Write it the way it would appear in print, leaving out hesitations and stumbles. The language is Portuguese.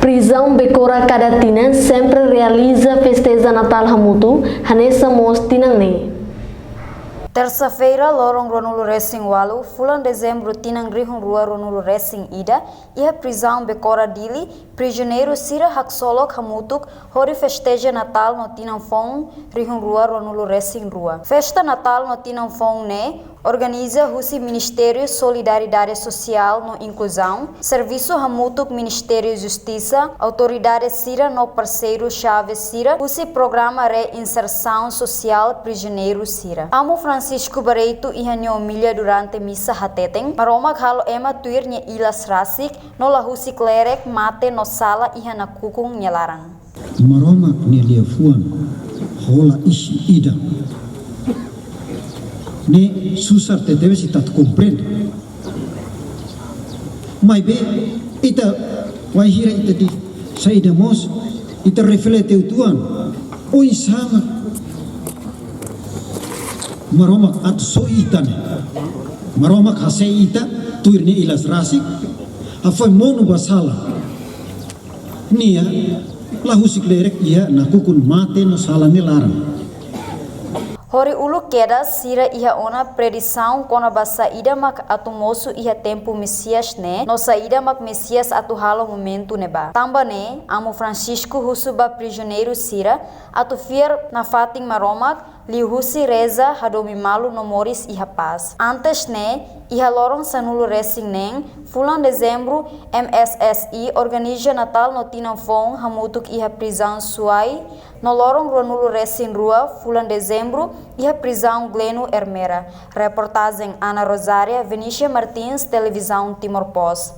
Prisão Becora Cadatina sempre realiza festeja Natal Hamutu, Hanessa Mostinang. Terça-feira, lorong Ronulu Racing Walu, fulan dezembro tinang rihung rua Ronulu Racing Ida, ia prisão Becora Dili, prisioneiro Sira Haksolok Hamutuk, hori festeja Natal no tinang fong rihung rua Ronulu Racing Rua. Festa Natal no tinang fong ne, organiza Husi Ministério Solidariedade Social no Inclusão, Serviço Hamutuk Ministério Justiça, Autoridade Sira no parceiro Chave Sira, Husi Programa Reinserção Social Prisioneiro Sira. Amo Francisco Barreto e Hanyo Milha durante missa hateteng, maroma halo ema tuir nya ilas rasik, no lahusi klerek mate no sala iha na kukung nyelarang. Maroma nya liafuan, hola ishi ida. Ne susar te deve si tat comprende. Mai be ita wahira ita di saida mos ita reflete utuan. Oi sama maromak at so ita ne. Maromak hase ita tuirni ilas rasik afai monu basala. Nia lahu siklerek ia nakukun mate no sala ni larang. Hori ulu queda sira iha ona predição kona ba saída mak atu moço iha tempo Messias ne, no saída mak Messias atu halo momento neba. Tamba ne, amo Francisco husuba prisioneiro sira, atu fier na fating maromak, li husi reza hadomi malu no moris iha paz. Antes ne, iha lorong sanulu racing neng, fulan dezembro, MSSI organiza Natal no tinang fong hamutuk iha prisão suai, no lorong Ronulu Racing Rua, fulan dezembro, iha prisão Gleno Hermera. Reportagem Ana Rosária, Vinícia Martins, Televisão Timor Pós.